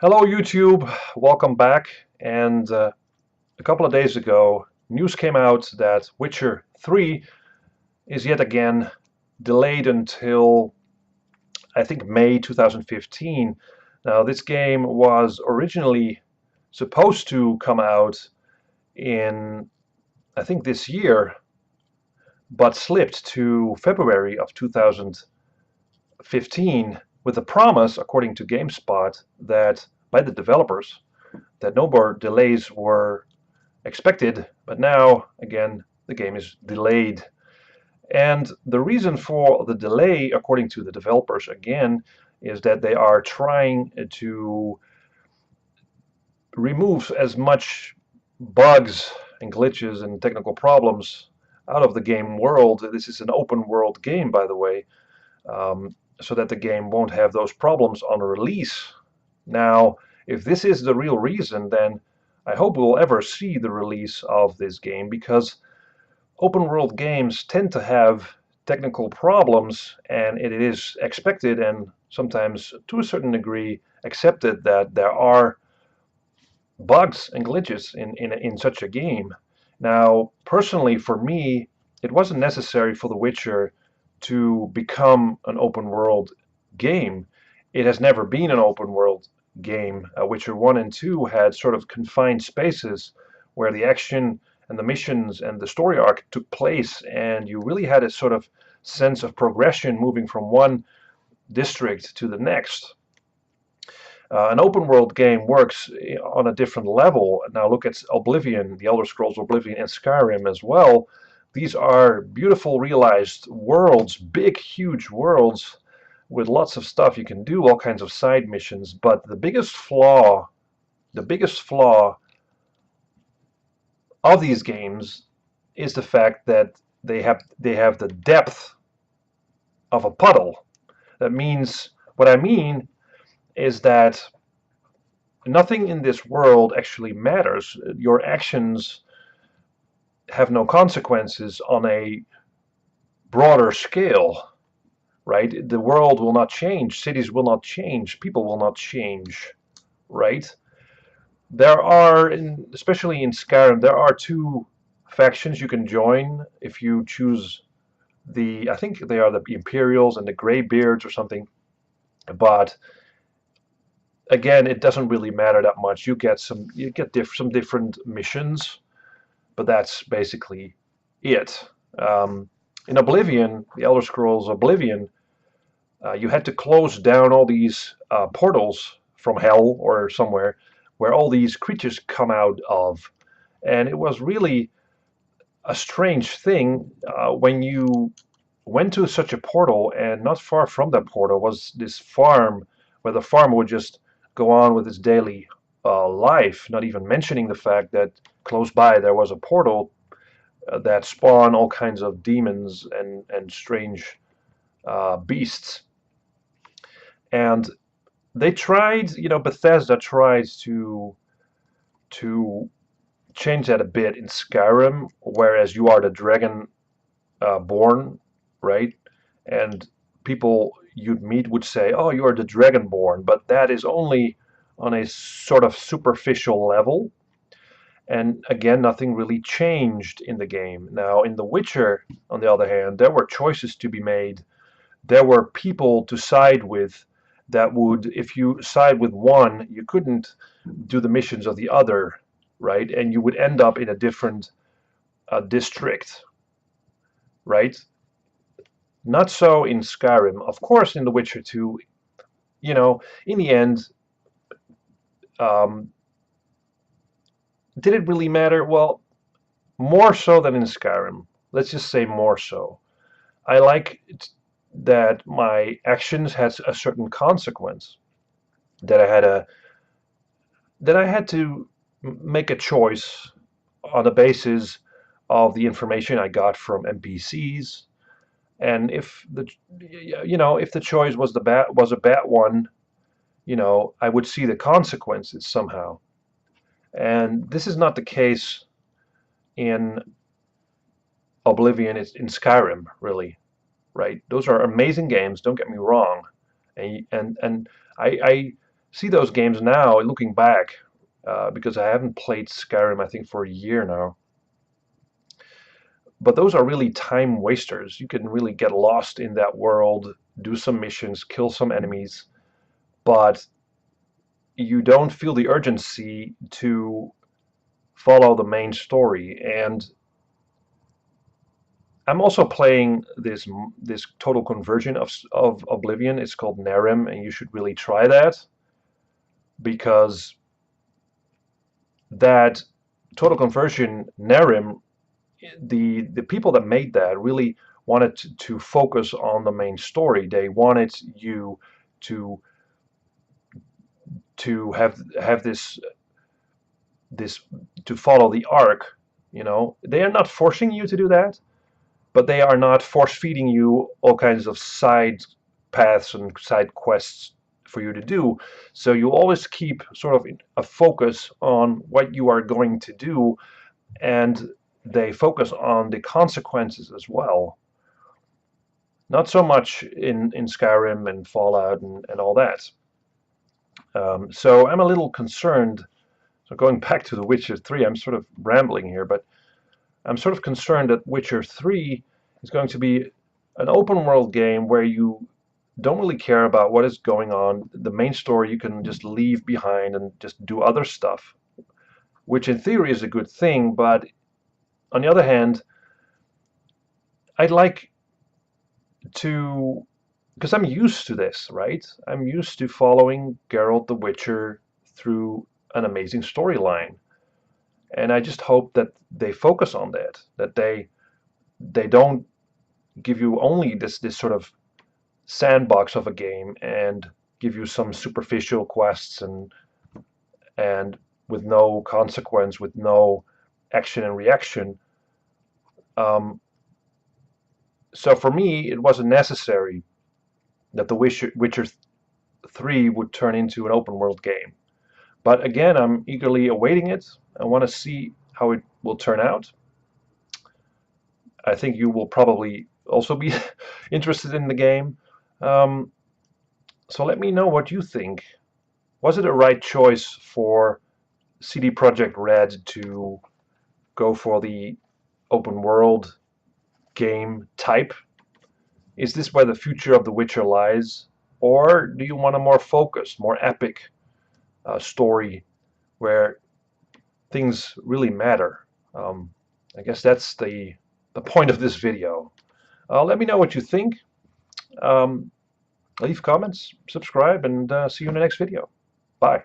Hello YouTube, welcome back. And a couple of days ago, news came out that Witcher 3 is yet again delayed until I think May 2015. Now, this game was originally supposed to come out in I think this year, but slipped to February of 2015 with the promise, according to GameSpot, that by the developers that no more delays were expected, but now again the game is delayed. And the reason for the delay, according to the developers again, is that they are trying to remove as much bugs and glitches and technical problems out of the game world. This is an open world game, by the way, so that the game won't have those problems on release. Now, if this is the real reason, then I hope we'll ever see the release of this game, because open world games tend to have technical problems, and it is expected and sometimes to a certain degree accepted that there are bugs and glitches in such a game. Now, personally, for me, it wasn't necessary for The Witcher to become an open world game. It has never been an open world game. Witcher 1 and 2 had sort of confined spaces where the action and the missions and the story arc took place, and you really had a sort of sense of progression moving from one district to the next. An open world game works on a different level. Now look at Oblivion, the Elder Scrolls Oblivion, and Skyrim as well. These are beautiful realized worlds, big huge worlds with lots of stuff you can do, all kinds of side missions. But the biggest flaw of these games is the fact that they have the depth of a puddle. That means, what I mean is that nothing in this world actually matters. Your actions have no consequences on a broader scale, right? The world will not change, cities will not change, people will not change, right? There are, especially in Skyrim, there are two factions you can join if you choose I think they are the Imperials and the Greybeards or something. But again, it doesn't really matter that much. You get some different missions, but that's basically it. In Oblivion, the Elder Scrolls Oblivion, you had to close down all these portals from hell or somewhere where all these creatures come out of. And it was really a strange thing when you went to such a portal, and not far from that portal was this farm where the farmer would just go on with his daily life, not even mentioning the fact that close by there was a portal that spawned all kinds of demons and strange beasts. And they tried, Bethesda tried to change that a bit in Skyrim, whereas you are the dragon born, right? And people you'd meet would say, "Oh, you are the Dragonborn," but that is only on a sort of superficial level. And again, nothing really changed in the game. Now, in The Witcher, on the other hand, there were choices to be made. There were people to side with that would, if you side with one, you couldn't do the missions of the other, right? And you would end up in a different district, right? Not so in Skyrim. Of course, in The Witcher 2, in the end, um, did it really matter? Well, more so than in Skyrim. Let's just say more so. I like that my actions had a certain consequence. That I had to make a choice on the basis of the information I got from NPCs. And if the choice was a bad one, I would see the consequences somehow. And this is not the case in Oblivion. It's in Skyrim, really, right? Those are amazing games. Don't get me wrong, and I see those games now, looking back, because I haven't played Skyrim, I think, for a year now. But those are really time wasters. You can really get lost in that world, do some missions, kill some enemies, but you don't feel the urgency to follow the main story. And I'm also playing this total conversion of Oblivion. It's called Nehrim, and you should really try that, because that total conversion Nehrim, the people that made that really wanted to focus on the main story. They wanted you to have this to follow the arc. You know, they are not forcing you to do that, but they are not force feeding you all kinds of side paths and side quests for you to do. So you always keep sort of a focus on what you are going to do, and they focus on the consequences as well. Not so much in Skyrim and Fallout and all that. So I'm a little concerned. So going back to The Witcher 3, I'm sort of rambling here, but I'm sort of concerned that Witcher 3 is going to be an open world game where you don't really care about what is going on. The main story you can just leave behind and just do other stuff, which in theory is a good thing, but on the other hand, I'd like to, because I'm used to this, right? I'm used to following Geralt the Witcher through an amazing storyline. And I just hope that they focus on that they don't give you only this sort of sandbox of a game and give you some superficial quests and with no consequence, with no action and reaction. So for me, it wasn't necessary that The Witcher 3 would turn into an open world game. But again, I'm eagerly awaiting it. I want to see how it will turn out. I think you will probably also be interested in the game. So let me know what you think. Was it a right choice for CD Projekt Red to go for the open world game type? Is this where the future of The Witcher lies? Or do you want a more focused, more epic story where things really matter? I guess that's the point of this video. Let me know what you think. Leave comments, subscribe, and see you in the next video. Bye.